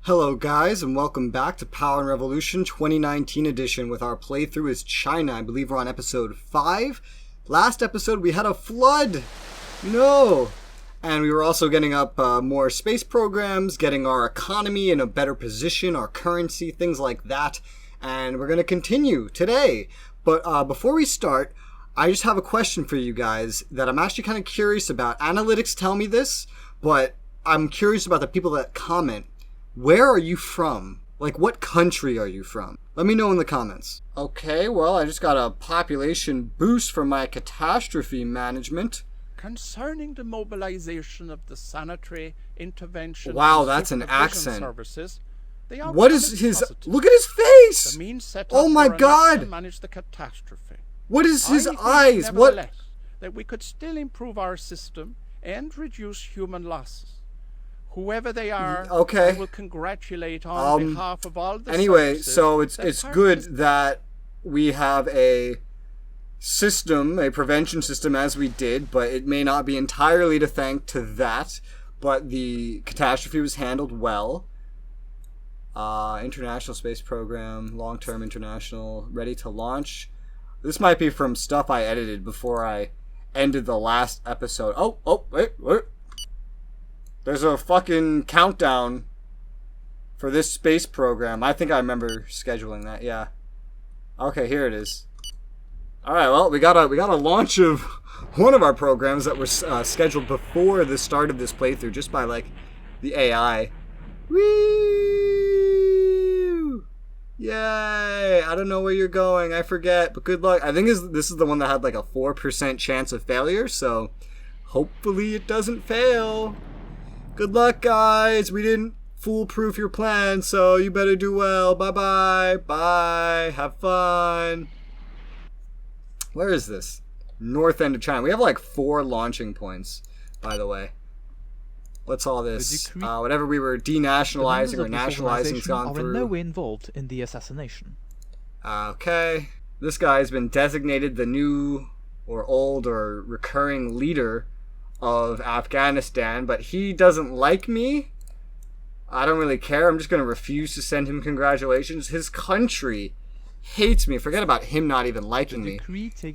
Hello guys, and welcome back to Power and Revolution 2019 edition with our playthrough as China. I believe we're on episode 5. Last episode we had a flood! No! And we were also getting up more space programs, getting our economy in a better position, our currency, things like that. And we're going to continue today. But before we start, I just have a question for you guys that I'm actually kind of curious about. Analytics tell me this, but I'm curious about the people that comment. Where are you from? Like, what country are you from? Let me know in the comments. Okay, well, I just got a population boost from my catastrophe management. Concerning the mobilization of the sanitary intervention wow, and that's an supervision accent. Services, they are what is his... positive. Look at his face! The means set oh up my for god! to manage the catastrophe. What is his I think, eyes? What? That we could still improve our system and reduce human losses. Whoever they are, okay. I will congratulate on behalf of all the anyway, services so it's good that we have a system, a prevention system as we did, but it may not be entirely to thank to that, but the catastrophe was handled well. International Space Program, long-term international, ready to launch. This might be from stuff I edited before I ended the last episode. Wait. There's a fucking countdown for this space program. I think I remember scheduling that, yeah. Okay, here it is. Alright, well, we got a launch of one of our programs that was scheduled before the start of this playthrough, just by, like, the AI. Woo! Yay! I don't know where you're going, I forget, but good luck. I think this is the one that had, like, a 4% chance of failure, so hopefully it doesn't fail. Good luck, guys. We didn't foolproof your plan, so you better do well. Bye-bye. Bye. Have fun. Where is this? North end of China. We have like 4 launching points, by the way. What's all this? Whatever we were denationalizing or nationalizing's gone through. Are in no way involved in the assassination. Okay. This guy's been designated the new or old or recurring leader of Afghanistan, but he doesn't like me. I don't really care. I'm just going to refuse to send him congratulations. His country hates me. Forget about him not even liking me.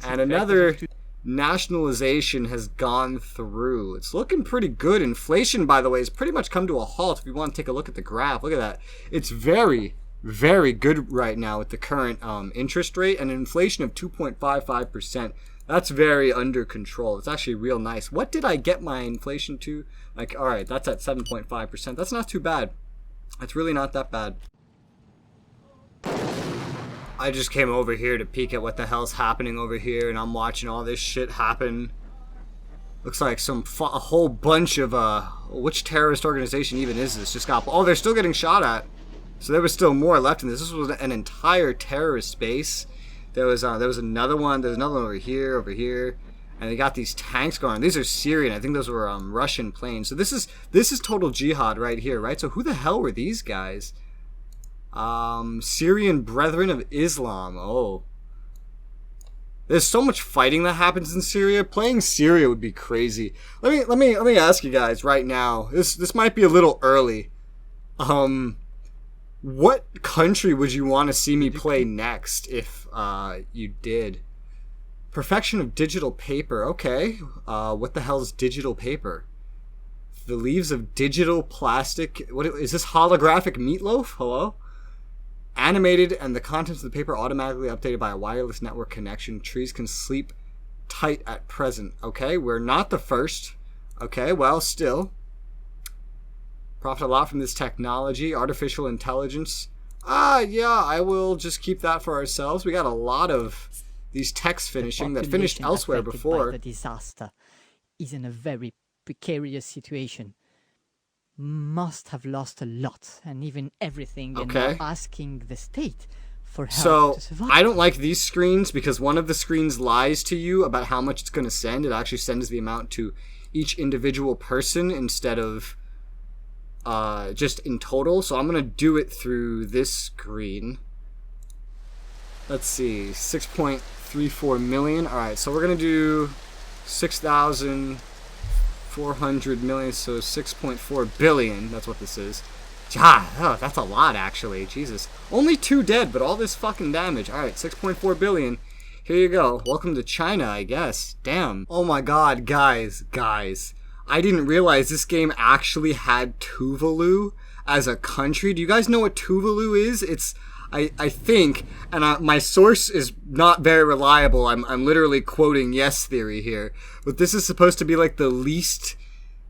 And another nationalization has gone through. It's looking pretty good. Inflation, by the way, has pretty much come to a halt. If you want to take a look at the graph, look at that. It's very, very good right now with the current interest rate and an inflation of 2.55%. That's very under control. It's actually real nice. What did I get my inflation to? Like, alright, that's at 7.5%. That's not too bad. That's really not that bad. I just came over here to peek at what the hell's happening over here, and I'm watching all this shit happen. Looks like a whole bunch of, which terrorist organization even is this? Just got, oh, they're still getting shot at. So there was still more left in this. This was an entire terrorist base. There was another one. There's another one over here, and they got these tanks going. These are Syrian. I think those were Russian planes. So this is total jihad right here, right? So who the hell were these guys? Syrian Brethren of Islam. Oh, there's so much fighting that happens in Syria. Playing Syria would be crazy. Let me ask you guys right now. This might be a little early. What country would you want to see me play next if you did? Perfection of digital paper. Okay. What the hell is digital paper? The leaves of digital plastic. What is this? Holographic meatloaf? Hello? Animated and the contents of the paper automatically updated by a wireless network connection. Trees can sleep tight at present. Okay, we're not the first. Okay, well, still. Profit a lot from this technology. Artificial intelligence. Yeah, I will just keep that for ourselves. We got a lot of these texts finishing that finished elsewhere before. The disaster is in a very precarious situation. Must have lost a lot and even everything, and are asking the state for help to survive. I don't like these screens because one of the screens lies to you about how much it's going to send. It actually sends the amount to each individual person instead of just in total. So I'm going to do it through this screen. Let's see, 6.34 million. All right, so we're going to do 6,400 million, so 6.4 billion. That's what this is. God, oh, that's a lot, actually. Jesus. Only 2 dead, but all this fucking damage. Alright, 6.4 billion. Here you go. Welcome to China, I guess. Damn. Oh my god, guys. I didn't realize this game actually had Tuvalu as a country. Do you guys know what Tuvalu is? It's, I think, and my source is not very reliable. I'm literally quoting Yes Theory here. But this is supposed to be like the least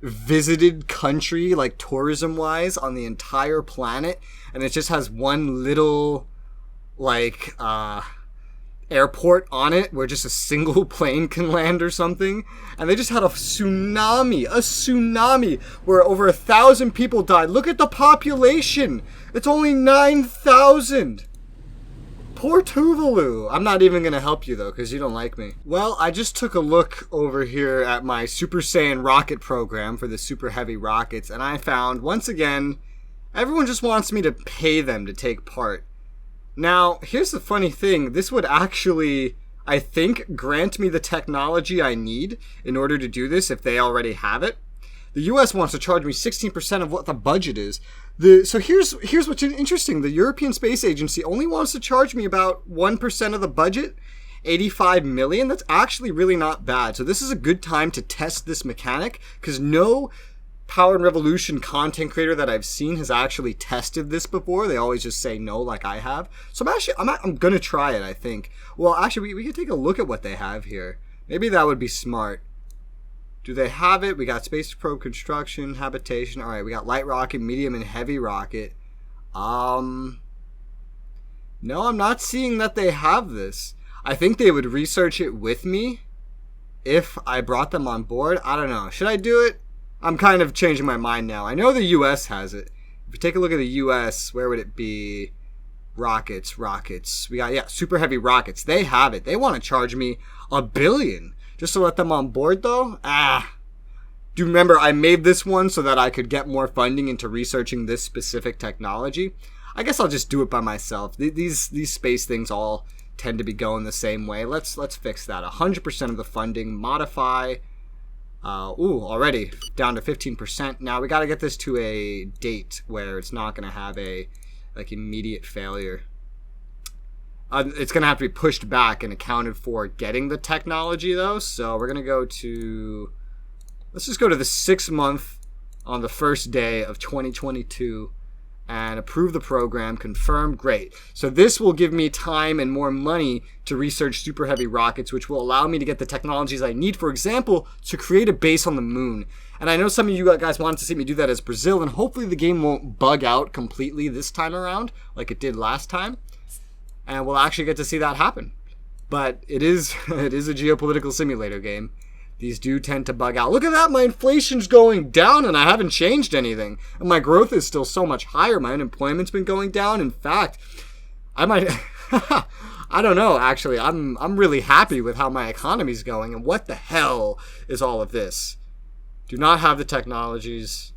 visited country, like tourism-wise, on the entire planet. And it just has one little, like, airport on it where just a single plane can land or something. And they just had a tsunami where over 1,000 people died. Look at the population. It's only 9,000. Poor Tuvalu. I'm not even gonna help you though, because you don't like me. Well, I just took a look over here at my Super Saiyan rocket program for the super heavy rockets, and I found, once again, everyone just wants me to pay them to take part. Now, here's the funny thing. This would actually, I think, grant me the technology I need in order to do this if they already have it. The US wants to charge me 16% of what the budget is. So here's what's interesting. The European Space Agency only wants to charge me about 1% of the budget, 85 million. That's actually really not bad. So this is a good time to test this mechanic, because no Power and Revolution content creator that I've seen has actually tested this before. They always just say no, like I have. So I'm gonna try it, I think. Well, actually, we could take a look at what they have here. Maybe that would be smart. Do they have it? We got space probe construction, habitation. All right, we got light rocket, medium, and heavy rocket. No, I'm not seeing that they have this. I think they would research it with me if I brought them on board. I don't know. Should I do it? I'm kind of changing my mind now. I know the US has it. If you take a look at the US, where would it be? Rockets. We got, yeah, super heavy rockets. They have it. They want to charge me $1 billion just to let them on board, though. Do you remember I made this one so that I could get more funding into researching this specific technology? I guess I'll just do it by myself. These space things all tend to be going the same way. Let's fix that. 100% of the funding. Modify. Already down to 15%. Now we got to get this to a date where it's not going to have a immediate failure. It's going to have to be pushed back and accounted for getting the technology though. So we're going to go to, let's just go to the 6th month on the first day of 2022 and approve the program. Confirm. Great. So this will give me time and more money to research super heavy rockets, which will allow me to get the technologies I need, for example, to create a base on the moon. And I know some of you guys wanted to see me do that as Brazil, and hopefully the game won't bug out completely this time around like it did last time, and we'll actually get to see that happen. But it is a geopolitical simulator game. These do tend to bug out. Look at that, my inflation's going down and I haven't changed anything. And my growth is still so much higher. My unemployment's been going down. In fact, I might I don't know, actually. I'm really happy with how my economy's going. And what the hell is all of this? Do not have the technologies.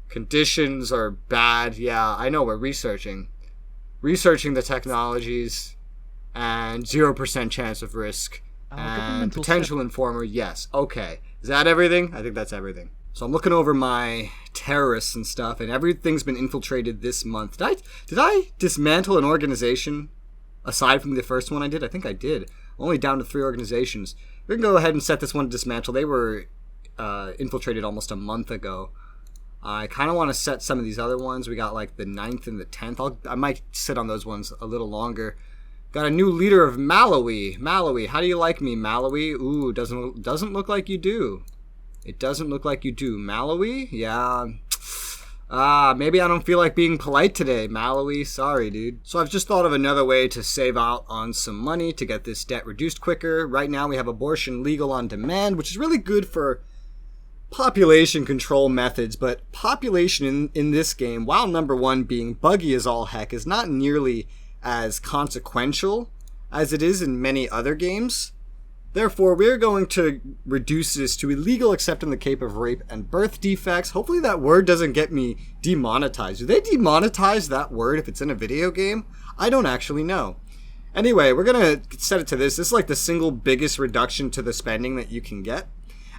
Conditions are bad. Yeah, I know, we're researching the technologies, and 0% chance of risk. And potential informer, yes. Okay. Is that everything? I think that's everything. So I'm looking over my terrorists and stuff, and everything's been infiltrated this month. Did I dismantle an organization aside from the first one I did? I think I did. Only down to 3 organizations. We can go ahead and set this one to dismantle. They were infiltrated almost a month ago. I kind of want to set some of these other ones. We got like the 9th and the 10th. I might sit on those ones a little longer. Got a new leader of Malawi. Malawi, how do you like me, Malawi? Ooh, doesn't look like you do. It doesn't look like you do. Malawi? Yeah. Maybe I don't feel like being polite today, Malawi. Sorry, dude. So I've just thought of another way to save out on some money to get this debt reduced quicker. Right now we have abortion legal on demand, which is really good for population control methods, but population in this game, while number 1 being buggy as all heck, is not nearly as consequential as it is in many other games. Therefore, we're going to reduce this to illegal except in the case of rape and birth defects. Hopefully that word doesn't get me demonetized. Do they demonetize that word if it's in a video game? I don't actually know. Anyway, we're going to set it to this. This is like the single biggest reduction to the spending that you can get.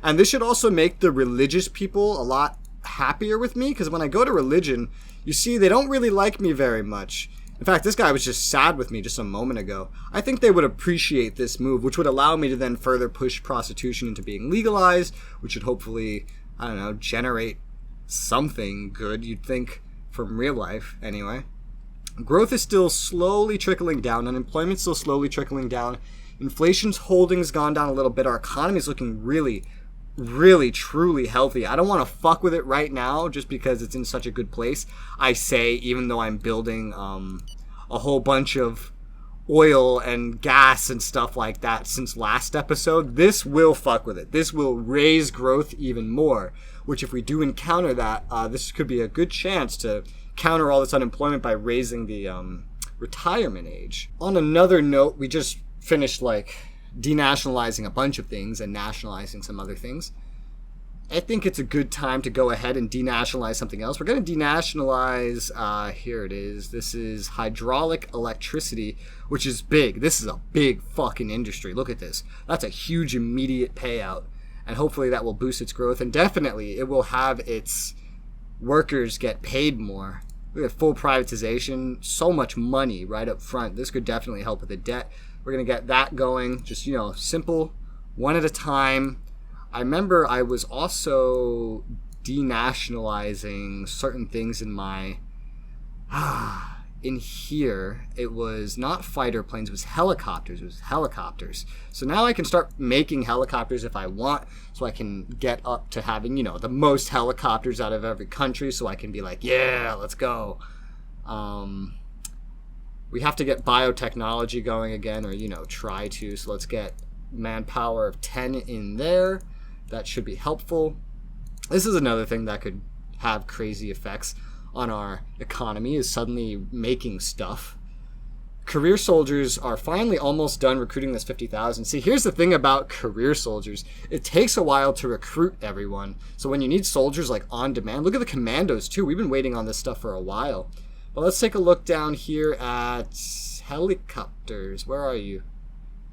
And this should also make the religious people a lot happier with me, because when I go to religion, you see, they don't really like me very much. In fact, this guy was just sad with me just a moment ago. I think they would appreciate this move, which would allow me to then further push prostitution into being legalized, which would hopefully, I don't know, generate something good, you'd think, from real life, anyway. Growth is still slowly trickling down. Unemployment's still slowly trickling down. Inflation's holding's gone down a little bit. Our economy's looking really, really, truly healthy. I don't want to fuck with it right now just because it's in such a good place. I say, even though I'm building a whole bunch of oil and gas and stuff like that since last episode, this will fuck with it. This will raise growth even more, which if we do encounter that, this could be a good chance to counter all this unemployment by raising the retirement age. On another note, we just finished denationalizing a bunch of things and nationalizing some other things. I think it's a good time to go ahead and denationalize something else. We're going to denationalize, here it is. This is hydraulic electricity, which is big. This is a big fucking industry. Look at this. That's a huge immediate payout. And hopefully that will boost its growth. And definitely it will have its workers get paid more. Look at full privatization. So much money right up front. This could definitely help with the debt. We're going to get that going. Just, simple, one at a time. I remember I was also denationalizing certain things in my... in here, it was not fighter planes, it was helicopters. So now I can start making helicopters if I want, so I can get up to having, the most helicopters out of every country, so I can be like, yeah, let's go. We have to get biotechnology going again, or, try to, so let's get manpower of 10 in there. That should be helpful. This is another thing that could have crazy effects on our economy, is suddenly making stuff. Career soldiers are finally almost done recruiting this 50,000. See, here's the thing about career soldiers. It takes a while to recruit everyone. So when you need soldiers on demand, look at the commandos too. We've been waiting on this stuff for a while. But let's take a look down here at helicopters. Where are you?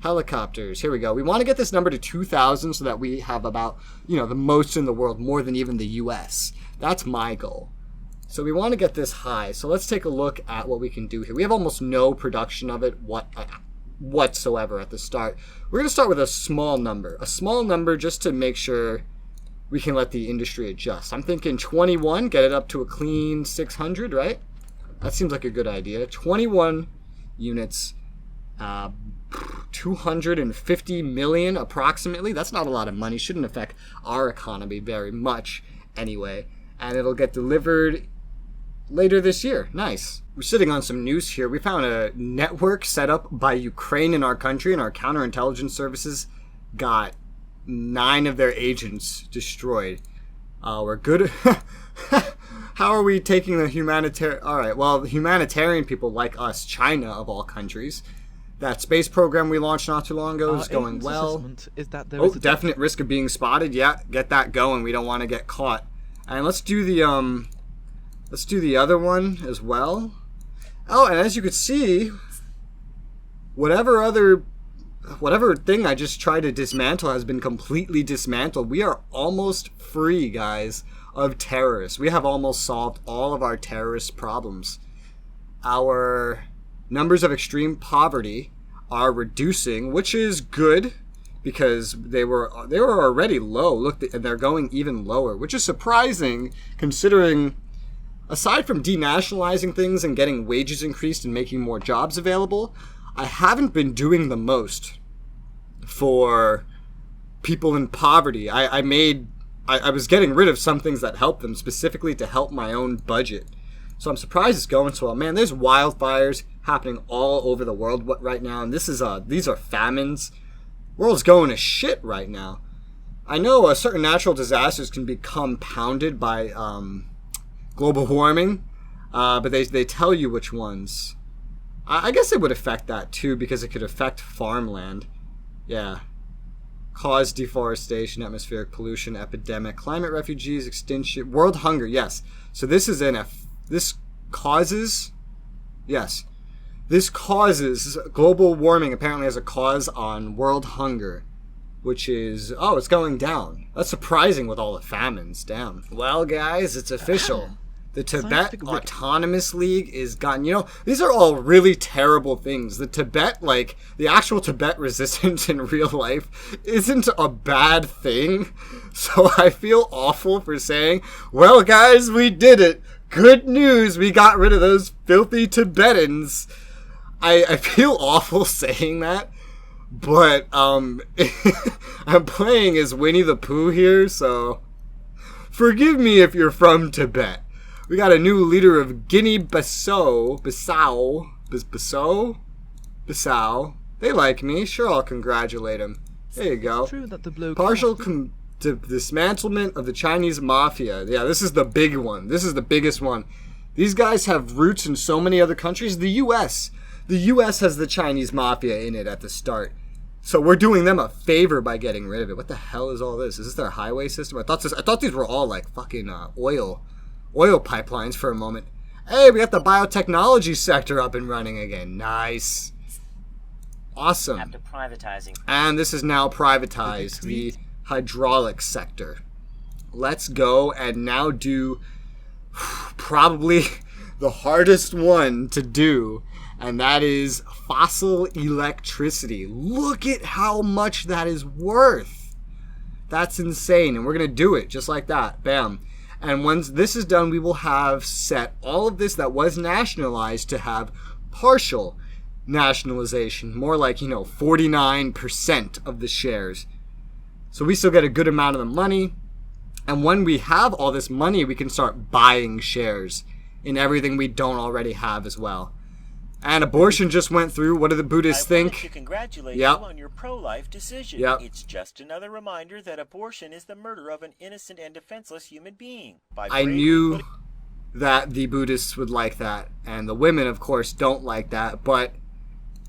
Helicopters. Here we go. We want to get this number to 2,000 so that we have about, the most in the world, more than even the US. That's my goal. So we want to get this high. So let's take a look at what we can do here. We have almost no production of it whatsoever at the start. We're going to start with a small number. A small number just to make sure we can let the industry adjust. I'm thinking 21, get it up to a clean 600, right? That seems like a good idea. 21 units, 250 million approximately. That's not a lot of money. Shouldn't affect our economy very much anyway. And it'll get delivered later this year. Nice. We're sitting on some news here. We found a network set up by Ukraine in our country, and our counterintelligence services got 9 of their agents destroyed. We're good. How are we taking the humanitarian... Alright, well, the humanitarian people like us, China of all countries, that space program we launched not too long ago is going well. Is that there is a definite risk of being spotted. Yeah, get that going. We don't want to get caught. And let's do the other one as well. Oh, and as you could see, whatever thing I just tried to dismantle has been completely dismantled. We are almost free, guys, of terrorists. We have almost solved all of our terrorist problems. Our numbers of extreme poverty are reducing, which is good, because they were already low. Look, and they're going even lower, which is surprising considering, aside from denationalizing things and getting wages increased and making more jobs available, I haven't been doing the most for people in poverty. I was getting rid of some things that helped them, specifically to help my own budget. So I'm surprised it's going so well. Man, there's wildfires happening all over the world right now, and these are famines. World's going to shit right now. I know certain natural disasters can be compounded by global warming, but they tell you which ones. I guess it would affect that too, because it could affect farmland. Yeah. Cause deforestation, atmospheric pollution, epidemic, climate refugees, extinction, world hunger. Yes. So this is this causes global warming apparently as a cause on world hunger, which is, oh, it's going down. That's surprising with all the famines. Damn. Well, guys, it's official. The Tibet Autonomous League is gone. You know, these are all really terrible things. The Tibet, like, the actual Tibet resistance in real life isn't a bad thing. So I feel awful for saying, well, guys, we did it. Good news, we got rid of those filthy Tibetans. I feel awful saying that. But, I'm playing as Winnie the Pooh here, so forgive me if you're from Tibet. We got a new leader of Guinea-Bissau. Bissau. They like me. Sure, I'll congratulate him. There you go. True that the bloke Partial dismantlement of the Chinese mafia. Yeah, this is the big one. This is the biggest one. These guys have roots in so many other countries. The U.S. The U.S. has the Chinese mafia in it at the start. So we're doing them a favor by getting rid of it. What the hell is all this? Is this their highway system? I thought these were all like fucking oil pipelines for a moment. Hey, we got the biotechnology sector up and running again. Nice. Awesome. After privatizing. And this is now privatized, the hydraulic sector. Let's go and now do probably the hardest one to do, and that is fossil electricity. Look at how much that is worth. That's insane, and we're going to do it just like that. Bam. And once this is done, we will have set all of this that was nationalized to have partial nationalization. More like, 49% of the shares. So we still get a good amount of the money. And when we have all this money, we can start buying shares in everything we don't already have as well. And abortion just went through. What do the Buddhists think? I wanted to congratulate you on your pro-life decision. It's just another reminder that abortion is the murder of an innocent and defenseless human being. I knew that the Buddhists would like that. And the women, of course, don't like that. But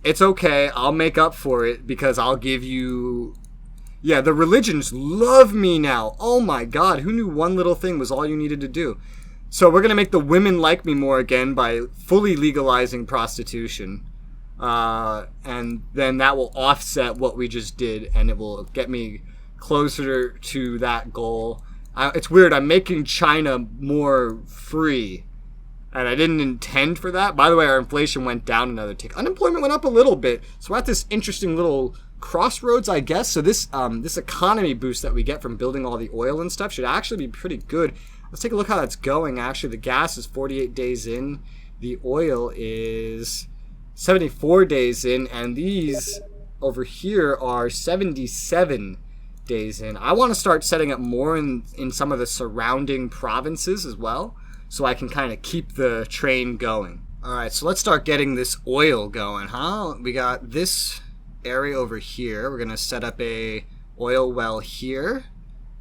it's okay. I'll make up for it because I'll give you... Yeah, the religions love me now. Oh my God, who knew one little thing was all you needed to do? So we're going to make the women like me more again by fully legalizing prostitution. And then that will offset what we just did, and it will get me closer to that goal. It's weird, I'm making China more free, and I didn't intend for that. By the way, our inflation went down another tick. Unemployment went up a little bit, so we're at this interesting little crossroads, I guess. So this economy boost that we get from building all the oil and stuff should actually be pretty good. Let's take a look how that's going. Actually, the gas is 48 days in. The oil is 74 days in. And these over here are 77 days in. I want to start setting up more in some of the surrounding provinces as well, so I can kind of keep the train going. Alright, so let's start getting this oil going, huh? We got this area over here. We're going to set up a oil well here.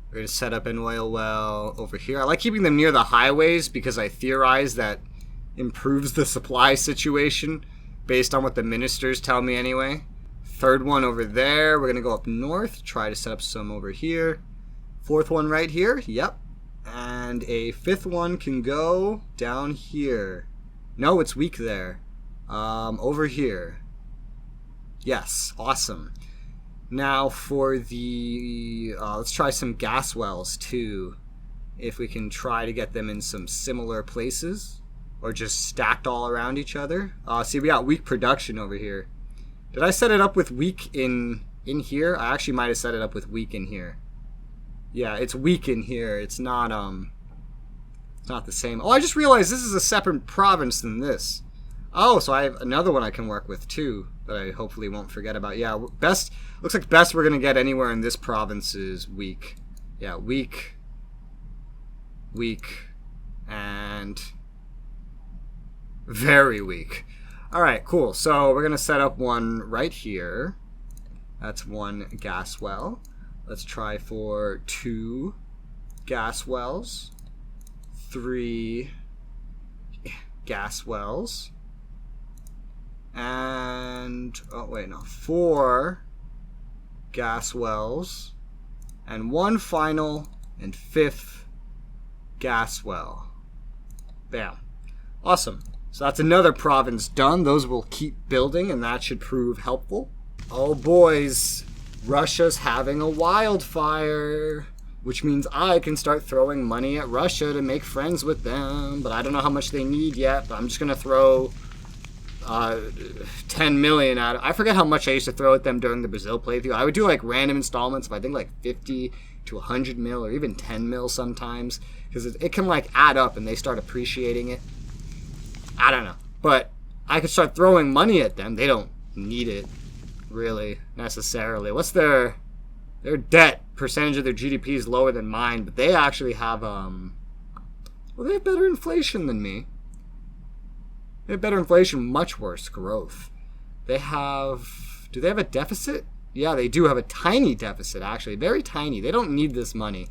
We're going to set up an oil well over here. I like keeping them near the highways because I theorize that improves the supply situation based on what the ministers tell me anyway. Third one over there. We're going to go up north, try to set up some over here. Fourth one right here. Yep. And a fifth one can go down here. No, it's weak there. Over here. Yes, awesome. Now for the, let's try some gas wells too. If we can try to get them in some similar places. Or just stacked all around each other. See, we got weak production over here. Did I set it up with weak in here? I actually might have set it up with weak in here. Yeah, it's weak in here. It's not the same. Oh, I just realized this is a separate province than this. Oh, so I have another one I can work with too that I hopefully won't forget about. Yeah, best, looks like best we're going to get anywhere in this province is weak. Yeah, weak, and very weak. Alright, cool. So we're going to set up one right here. That's one gas well. Let's try for 2 gas wells. 3 gas wells. And, oh wait, no, 4 gas wells. And 1 final and 5th gas well. Bam. Awesome. So that's another province done. Those will keep building, and that should prove helpful. Oh, boys. Russia's having a wildfire, which means I can start throwing money at Russia to make friends with them. But I don't know how much they need yet, but I'm just going to throw 10 million at it. I forget how much I used to throw at them during the Brazil playthrough. I would do like random installments of I think like 50 to 100 mil or even 10 mil sometimes, because it can like add up and they start appreciating it. I don't know, but I could start throwing money at them. They don't need it really necessarily. What's their debt percentage of their GDP is lower than mine, but they actually have they have better inflation than me. They have better inflation, much worse growth. Do they have a deficit? Yeah, they do have a tiny deficit, actually. Very tiny. They don't need this money.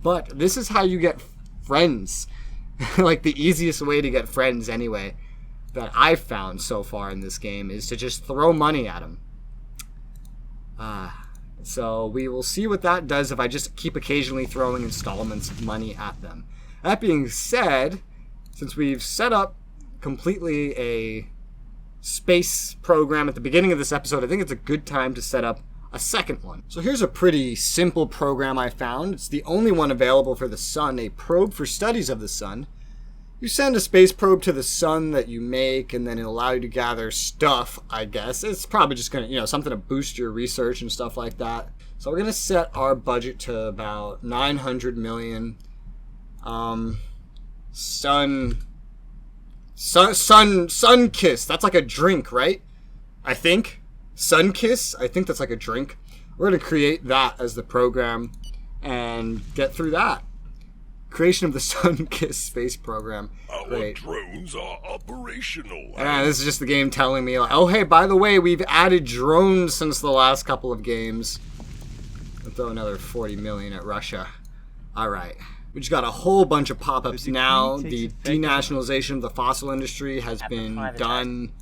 But this is how you get friends. Like, the easiest way to get friends, anyway, that I've found so far in this game is to just throw money at them. So we will see what that does if I just keep occasionally throwing installments of money at them. That being said, since we've set up completely a space program at the beginning of this episode, I think it's a good time to set up a second one. So here's a pretty simple program I found. It's the only one available for the sun, a probe for studies of the sun. You send a space probe to the sun that you make, and then it'll allow you to gather stuff, I guess. It's probably just going to, something to boost your research and stuff like that. So we're going to set our budget to about 900 million. Sun Kiss. That's like a drink, right? I think. Sun Kiss. I think that's like a drink. We're going to create that as the program and get through that. Creation of the Sun Kiss space program. Our drones are operational. And this is just the game telling me, like, oh, hey, by the way, we've added drones since the last couple of games. I'll throw another 40 million at Russia. All right. We just got a whole bunch of pop-ups now. The denationalization of the fossil industry has been done.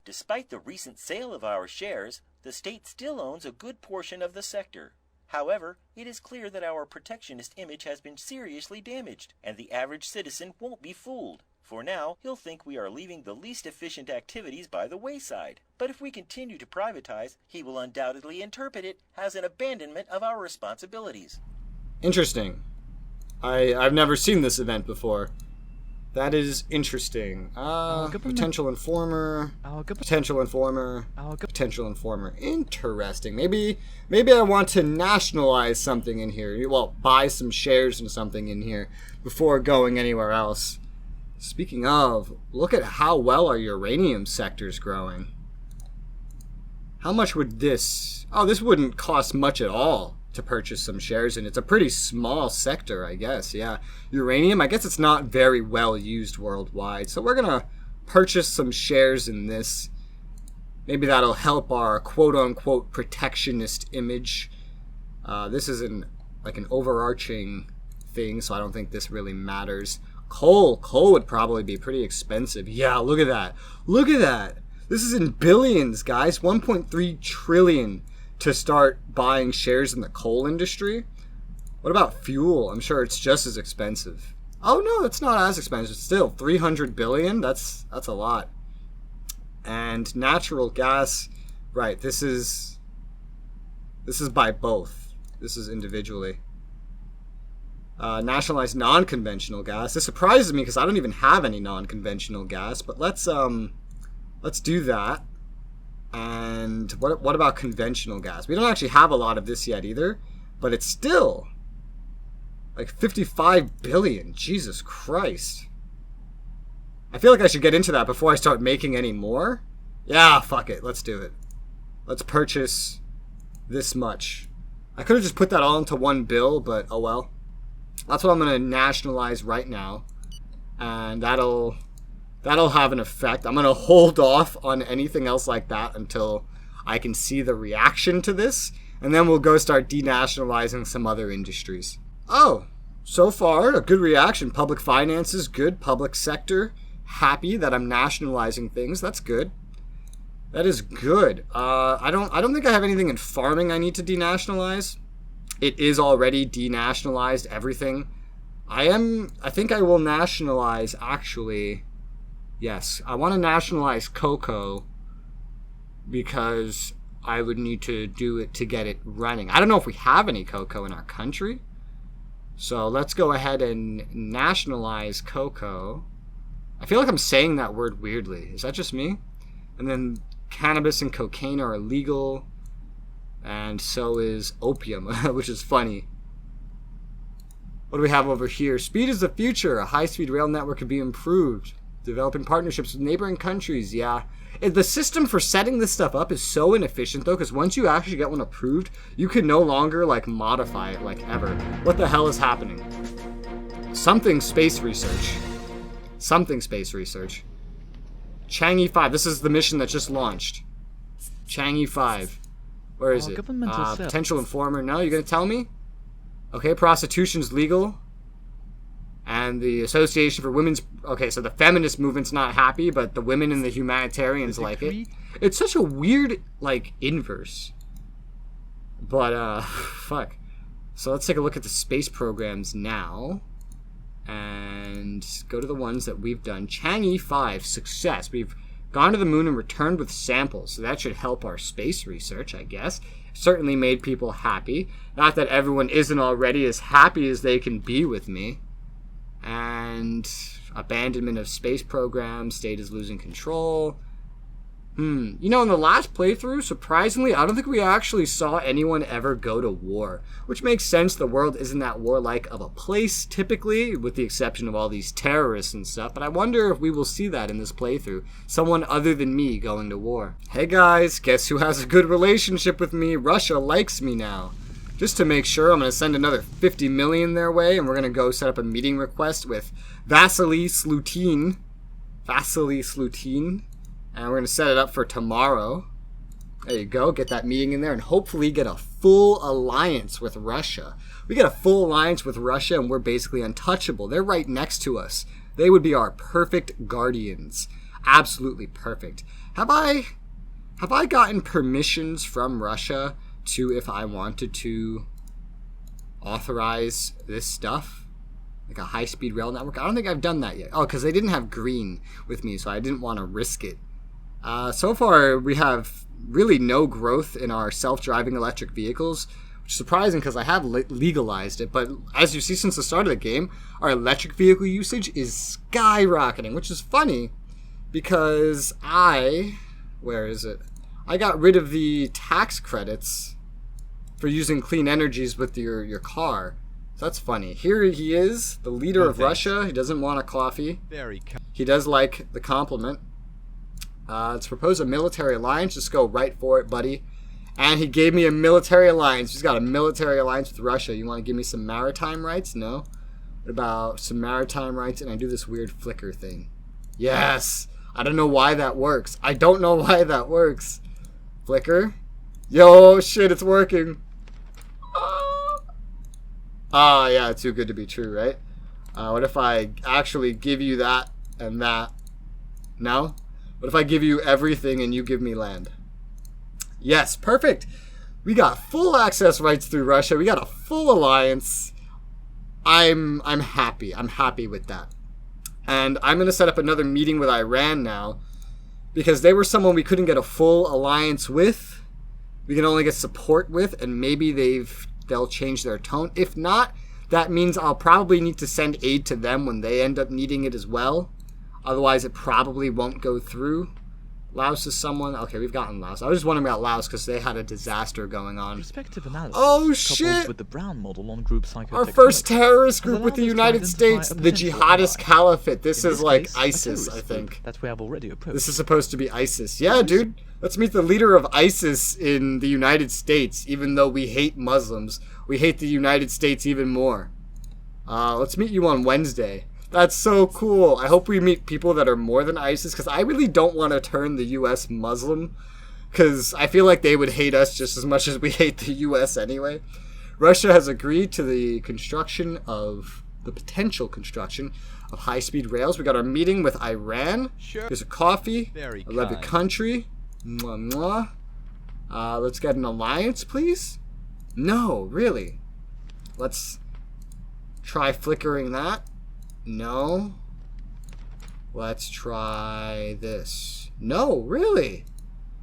Despite the recent sale of our shares, the state still owns a good portion of the sector. However, it is clear that our protectionist image has been seriously damaged, and the average citizen won't be fooled. For now, he'll think we are leaving the least efficient activities by the wayside. But if we continue to privatize, he will undoubtedly interpret it as an abandonment of our responsibilities. Interesting. I've never seen this event before. That is interesting. Potential informer. Potential informer. Potential informer. Interesting. Maybe I want to nationalize something in here. Well, buy some shares in something in here before going anywhere else. Speaking of, look at how well our uranium sector's growing. How much would this... Oh, this wouldn't cost much at all to purchase some shares in. It's a pretty small sector, I guess. Yeah, uranium, I guess it's not very well used worldwide, so we're gonna purchase some shares in this. Maybe that'll help our quote-unquote protectionist image. This is an overarching thing, so I don't think this really matters. Coal would probably be pretty expensive. Yeah, look at that. This is in billions, guys. 1.3 trillion to start buying shares in the coal industry. What about fuel? I'm sure it's just as expensive. Oh no, it's not as expensive. Still, 300 billion? That's a lot. And natural gas, right, this is by both. This is individually. Nationalized non-conventional gas. This surprises me because I don't even have any non-conventional gas, but let's do that. And what about conventional gas? We don't actually have a lot of this yet either, but it's still like 55 billion. Jesus Christ. I feel like I should get into that before I start making any more. Yeah, fuck it. Let's do it. Let's purchase this much. I could have just put that all into one bill, but oh well. That's what I'm going to nationalize right now. And that'll have an effect. I'm going to hold off on anything else like that until I can see the reaction to this. And then we'll go start denationalizing some other industries. Oh, so far, a good reaction. Public finances, good. Public sector, happy that I'm nationalizing things. That's good. That is good. I don't think I have anything in farming I need to denationalize. It is already denationalized, everything. I think I will nationalize, actually... Yes, I want to nationalize cocoa because I would need to do it to get it running. I don't know if we have any cocoa in our country. So let's go ahead and nationalize cocoa. I feel like I'm saying that word weirdly. Is that just me? And then cannabis and cocaine are illegal. And so is opium, which is funny. What do we have over here? Speed is the future. A high-speed rail network could be improved. Developing partnerships with neighboring countries. Yeah. The system for setting this stuff up is so inefficient, though, because once you actually get one approved, you can no longer, like, modify it, like, ever. What the hell is happening? Something space research. Something space research. Changi 5. This is the mission that just launched. Changi 5. Where is it? Potential informer. No, you're going to tell me? Okay, prostitution's legal. And the Association for Women's... Okay, so the feminist movement's not happy, but the women and the humanitarians like it. It's such a weird, like, inverse. But, fuck. So let's take a look at the space programs now. And go to the ones that we've done. Changi 5, success. We've gone to the moon and returned with samples. So that should help our space research, I guess. Certainly made people happy. Not that everyone isn't already as happy as they can be with me. And abandonment of space programs. State is losing control. You know, in the last playthrough, surprisingly, I don't think we actually saw anyone ever go to war. Which makes sense. The world isn't that warlike of a place, typically, with the exception of all these terrorists and stuff. But I wonder if we will see that in this playthrough. Someone other than me going to war. Hey guys, guess who has a good relationship with me? Russia likes me now. Just to make sure, I'm going to send another 50 million their way, and we're going to go set up a meeting request with Vasily Slutin. Vasily Slutin. And we're going to set it up for tomorrow. There you go. Get that meeting in there and hopefully get a full alliance with Russia. We get a full alliance with Russia and we're basically untouchable. They're right next to us. They would be our perfect guardians. Absolutely perfect. Have I gotten permissions from Russia to, if I wanted to, authorize this stuff? Like a high-speed rail network? I don't think I've done that yet. Oh, because they didn't have green with me, so I didn't want to risk it. So far, we have really no growth in our self-driving electric vehicles, which is surprising because I have legalized it. But as you see since the start of the game, our electric vehicle usage is skyrocketing, which is funny because where is it? I got rid of the tax credits for using clean energies with your car. So that's funny. Here he is, the leader of Russia. He doesn't want a coffee. He does like the compliment. Let's propose a military alliance. Just go right for it, buddy. And he gave me a military alliance. He's got a military alliance with Russia. You want to give me some maritime rights? No? What about some maritime rights? And I do this weird flicker thing. Yes! I don't know why that works. I don't know why that works. Flicker. Yo, shit, it's working. Yeah, too good to be true, right? What if I actually give you that and that? No? What if I give you everything and you give me land? Yes, perfect. We got full access rights through Russia. We got a full alliance. I'm happy. I'm happy with that. And I'm going to set up another meeting with Iran now because they were someone we couldn't get a full alliance with. We can only get support with, and maybe they'll change their tone. If not, that means I'll probably need to send aid to them when they end up needing it as well. Otherwise, it probably won't go through. Laos is someone... Okay, we've gotten Laos. I was just wondering about Laos because they had a disaster going on. Perspective analysis, oh, shit! With the Brown model on group our first terrorist group with the United States, the Jihadist Caliphate. This is like ISIS, I think. That we have already approached. This is supposed to be ISIS. Yeah, dude. Let's meet the leader of ISIS in the United States. Even though we hate Muslims, we hate the United States even more. Let's meet you on Wednesday. That's so cool. I hope we meet people that are more than ISIS, because I really don't want to turn the U.S. Muslim, because I feel like they would hate us just as much as we hate the U.S. anyway. Russia has agreed to the potential construction of high-speed rails. We got our meeting with Iran. Sure. There's a coffee. I love your country. Mwah, mwah. Let's get an alliance, please. No, really. Let's try flickering that. No. Let's try this. No, really?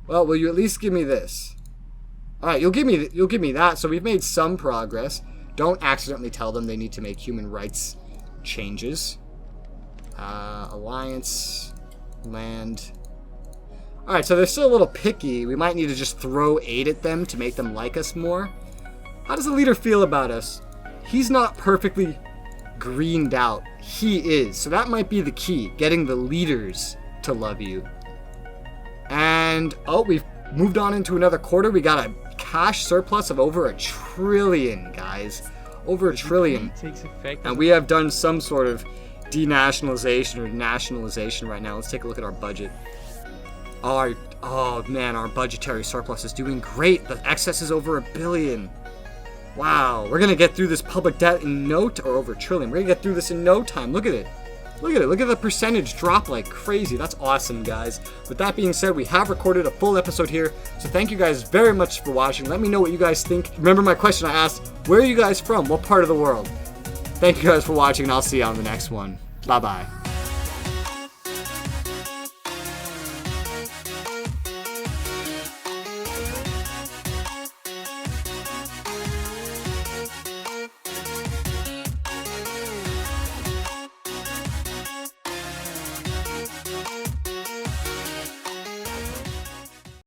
Well, will you at least give me this? Alright, you'll give me that. So we've made some progress. Don't accidentally tell them they need to make human rights changes. Alliance, land. Alright, so they're still a little picky. We might need to just throw aid at them to make them like us more. How does the leader feel about us? He's not perfectly greened out. He is. So that might be the key. Getting the leaders to love you. And, oh, we've moved on into another quarter. We got a cash surplus of over $1 trillion, guys. Over $1 trillion. And we have done some sort of denationalization or nationalization right now. Let's take a look at our budget. Oh man, our budgetary surplus is doing great. The excess is over $1 billion. Wow, we're gonna get through this public debt in no time, or over $1 trillion. We're gonna get through this in no time. Look at it. Look at it. Look at the percentage drop like crazy. That's awesome, guys. With that being said, we have recorded a full episode here. So thank you guys very much for watching. Let me know what you guys think. Remember my question I asked, where are you guys from? What part of the world? Thank you guys for watching, and I'll see you on the next one. Bye-bye.